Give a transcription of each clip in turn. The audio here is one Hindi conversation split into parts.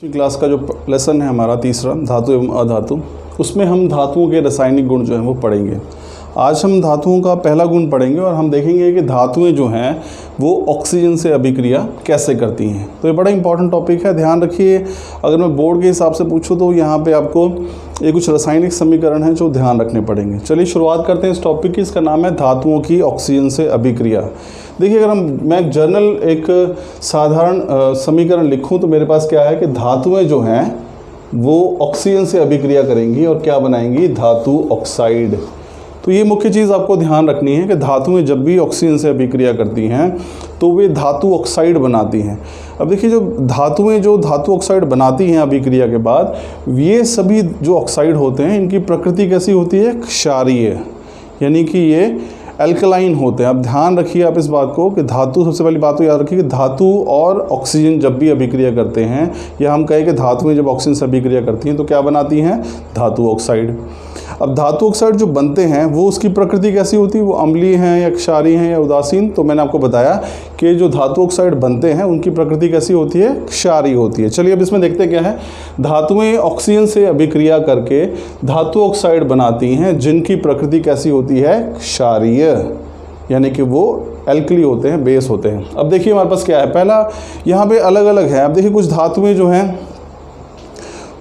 क्लास का जो लेसन है हमारा तीसरा धातु एवं अधातु, उसमें हम धातुओं के रासायनिक गुण जो हैं वो पढ़ेंगे। आज हम धातुओं का पहला गुण पढ़ेंगे और हम देखेंगे कि धातुएं जो हैं वो ऑक्सीजन से अभिक्रिया कैसे करती हैं। तो ये बड़ा इंपॉर्टेंट टॉपिक है, ध्यान रखिए। अगर मैं बोर्ड के हिसाब से पूछूं तो यहाँ पे आपको ये कुछ रासायनिक समीकरण हैं जो ध्यान रखने पड़ेंगे। चलिए शुरुआत करते हैं इस टॉपिक की। इसका नाम है धातुओं की ऑक्सीजन से अभिक्रिया। देखिए, अगर मैं एक साधारण समीकरण लिखूं तो मेरे पास क्या है कि धातुएं जो हैं वो ऑक्सीजन से अभिक्रिया करेंगी और क्या बनाएंगी, धातु ऑक्साइड। तो ये मुख्य चीज़ आपको ध्यान रखनी है कि धातुएं जब भी ऑक्सीजन से अभिक्रिया करती हैं तो वे धातु ऑक्साइड बनाती हैं। अब देखिए, जो धातु ऑक्साइड बनाती हैं अभिक्रिया के बाद, ये सभी जो ऑक्साइड होते हैं इनकी प्रकृति कैसी होती है, क्षारीय, यानी कि ये एल्कलाइन होते हैं। अब ध्यान रखिए आप इस बात को कि धातु, सबसे पहली बात तो याद रखिए कि धातु और ऑक्सीजन जब भी अभिक्रिया करते हैं, या हम कहें कि धातुएं जब ऑक्सीजन से अभिक्रिया करती हैं तो क्या बनाती हैं, धातु ऑक्साइड। अब धातु ऑक्साइड जो बनते हैं वो उसकी प्रकृति कैसी होती है, वो अम्लीय हैं या क्षारीय हैं या उदासीन। तो मैंने आपको बताया कि जो धातु ऑक्साइड बनते हैं उनकी प्रकृति कैसी होती है, क्षारीय होती है। चलिए अब इसमें देखते क्या है। धातुएं ऑक्सीजन से अभिक्रिया करके धातु ऑक्साइड बनाती हैं जिनकी प्रकृति कैसी होती है, क्षारीय, यानी कि वो एल्कली होते हैं, बेस होते हैं। अब देखिए हमारे पास क्या है, पहला यहाँ पे अलग अलग है। अब देखिए कुछ धातुएं जो हैं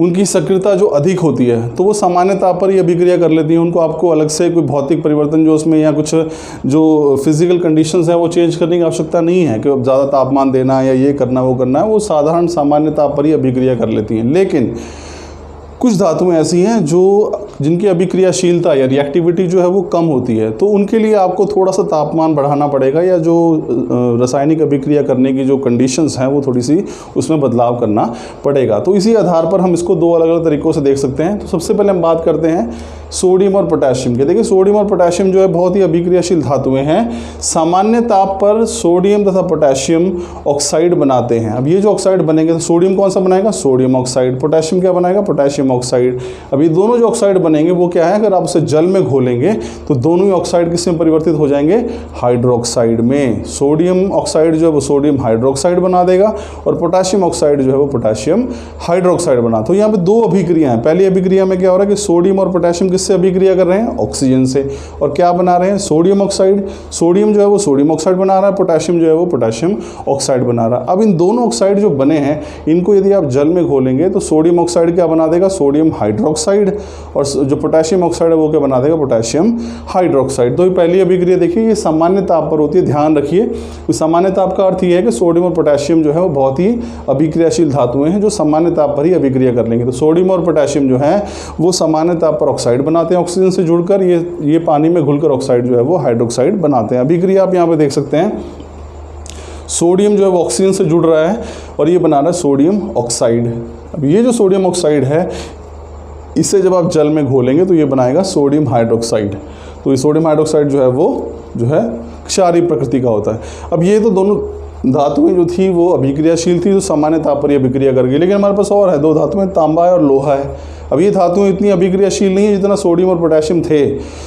उनकी सक्रियता जो अधिक होती है तो वो सामान्य ताप पर ही अभिक्रिया कर लेती हैं। उनको आपको अलग से कोई भौतिक परिवर्तन जो उसमें या कुछ जो फिजिकल कंडीशंस है वो चेंज करने की आवश्यकता नहीं है कि ज़्यादा तापमान देना या ये करना वो करना है। वो साधारण सामान्य ताप पर ही अभिक्रिया कर लेती हैं। लेकिन कुछ धातुएं ऐसी हैं जिनकी अभिक्रियाशीलता या रिएक्टिविटी जो है वो कम होती है, तो उनके लिए आपको थोड़ा सा तापमान बढ़ाना पड़ेगा, या जो रासायनिक अभिक्रिया करने की जो कंडीशंस हैं वो थोड़ी सी उसमें बदलाव करना पड़ेगा। तो इसी आधार पर हम इसको दो अलग अलग तरीक़ों से देख सकते हैं। तो सबसे पहले हम बात करते हैं सोडियम और पोटेशियम के। देखिए, सोडियम और पोटेशियम जो है बहुत ही अभिक्रियाशील धातुएं हैं। सामान्य ताप पर सोडियम तथा पोटेशियम ऑक्साइड बनाते हैं। अब ये जो ऑक्साइड बनेंगे तो सोडियम कौन सा बनाएगा, सोडियम ऑक्साइड। पोटेशियम क्या बनाएगा, पोटेशियम ऑक्साइड। अब ये दोनों जो ऑक्साइड बनेंगे वो क्या है, अगर आप उसे जल में घोलेंगे तो दोनों ही ऑक्साइड किस में परिवर्तित हो जाएंगे, हाइड्रोक्साइड में। सोडियम ऑक्साइड जो है वो सोडियम हाइड्रोक्साइड बना देगा और पोटेशियम ऑक्साइड जो है वो पोटेशियम हाइड्रोक्साइड बना। तो यहाँ पे दो अभिक्रिया हैं। पहली अभिक्रिया में क्या हो रहा है कि सोडियम और पोटेशियम किससे अभिक्रिया कर रहे हैं, ऑक्सीजन से, और क्या बना रहे हैं, सोडियम ऑक्साइड। सोडियम जो है वो सोडियम ऑक्साइड बना रहा है, पोटेशियम जो है वो पोटेशियम ऑक्साइड बना रहा है। अब इन दोनों ऑक्साइड जो बने हैं इनको यदि आप जल में घोलेंगे तो सोडियम ऑक्साइड क्या बना देगा, सोडियम हाइड्रोक्साइड, और जो पोटेशियम ऑक्साइड है वो क्या बना देगा, पोटेशियम हाइड्रोक्साइड। तो ये पहली अभिक्रिया देखिए, ये सामान्य ताप पर होती है। ध्यान रखिए, सामान्य ताप का अर्थ ये है कि सोडियम और पोटेशियम जो है वो बहुत ही अभिक्रियाशील धातुएं हैं जो सामान्य ताप पर ही अभिक्रिया कर लेंगे। तो सोडियम और पोटेशियम जो है वो सामान्य ताप पर ऑक्साइड बनाते हैं ऑक्सीजन से जुड़कर, ये पानी में घुलकर ऑक्साइड जो है वो हाइड्रोक्साइड बनाते हैं। अभिक्रिया आप यहाँ पे देख सकते हैं, सोडियम जो है वो ऑक्सीजन से जुड़ रहा है और ये बना रहा है सोडियम ऑक्साइड। अब ये जो सोडियम ऑक्साइड है इसे जब आप जल में घोलेंगे तो ये बनाएगा सोडियम हाइड्रोक्साइड। तो ये सोडियम हाइड्रोक्साइड जो है वो क्षारीय प्रकृति का होता है। अब ये तो दोनों धातुएं जो थी वो अभिक्रियाशील थी, जो सामान्य ताप पर ही अभिक्रिया कर गई। लेकिन हमारे पास और है, दो धातुएं, तांबा और लोहा है। अब ये धातुएं इतनी अभिक्रियाशील नहीं है जितना सोडियम और पोटेशियम थे,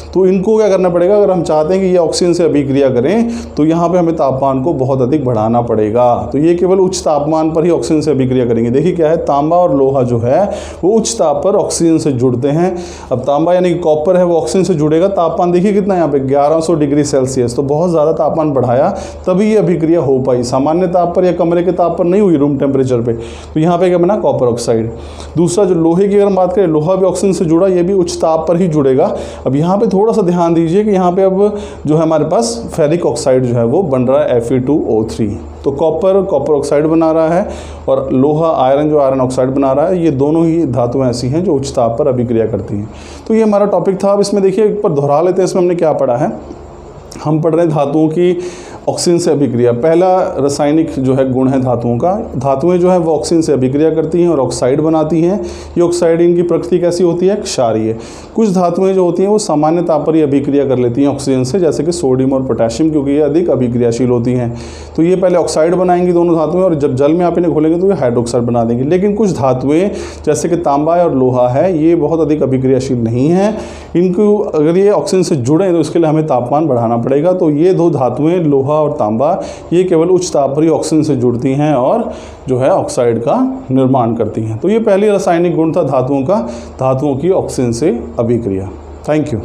तो इनको क्या करना पड़ेगा, अगर हम चाहते हैं कि ये ऑक्सीजन से अभिक्रिया करें तो यहाँ पे हमें तापमान को बहुत अधिक बढ़ाना पड़ेगा। तो ये केवल उच्च तापमान पर ही ऑक्सीजन से अभिक्रिया करेंगे। देखिए क्या है, तांबा और लोहा जो है वो उच्च ताप पर ऑक्सीजन से जुड़ते हैं। अब तांबा यानी कि कॉपर है वो ऑक्सीजन से जुड़ेगा, तापमान देखिए कितना यहाँ पे 1100 डिग्री सेल्सियस। तो बहुत ज़्यादा तापमान बढ़ाया तभी ये अभिक्रिया हो पाई, सामान्य ताप पर या कमरे के ताप पर नहीं हुई, रूम टेम्परेचर पे। तो यहाँ पे क्या बना, कॉपर ऑक्साइड। दूसरा जो लोहे की अगर हम बात करें, लोहा भी ऑक्सीजन से जुड़ा, ये भी उच्च ताप पर ही जुड़ेगा। अब यहाँ पे थोड़ा सा ध्यान दीजिए कि यहाँ पे अब जो है हमारे पास फेरिक ऑक्साइड जो है वो बन रहा है Fe2O3। तो कॉपर ऑक्साइड बना रहा है और लोहा आयरन ऑक्साइड बना रहा है। ये दोनों ही धातुएं ऐसी हैं जो उच्च ताप पर अभिक्रिया करती हैं। तो ये हमारा टॉपिक था। अब इसमें देखिए एक बार दोहरा लेते हैं, इसमें हमने क्या पढ़ा है। हम पढ़ रहे हैं धातुओं की ऑक्सीजन से अभिक्रिया। पहला रासायनिक जो है गुण है धातुओं का, धातुएं जो है वो ऑक्सीजन से अभिक्रिया करती हैं और ऑक्साइड बनाती हैं। ये ऑक्साइड इनकी प्रकृति कैसी होती है, क्षारीय। कुछ धातुएं जो होती हैं वो सामान्य ताप पर ही अभिक्रिया कर लेती हैं ऑक्सीजन से, जैसे कि सोडियम और पोटेशियम, क्योंकि ये अधिक अभिक्रियाशील होती हैं। तो ये पहले ऑक्साइड बनाएंगी दोनों धातुएं, और जब जल में आप इन्हें घोलेंगे तो ये हाइड्रोक्साइड बना देंगे। लेकिन कुछ धातुएं जैसे कि तांबा और लोहा है ये बहुत अधिक अभिक्रियाशील नहीं है। इनको अगर ये ऑक्सीजन से जुड़ें तो इसके लिए हमें तापमान बढ़ाना पड़ेगा। तो ये दो धातुएं लोहा और तांबा, ये केवल उच्च ताप पर ही ऑक्सीजन से जुड़ती हैं और जो है ऑक्साइड का निर्माण करती हैं। तो ये पहली रासायनिक गुण था धातुओं का, धातुओं की ऑक्सीजन से अभिक्रिया। Thank you.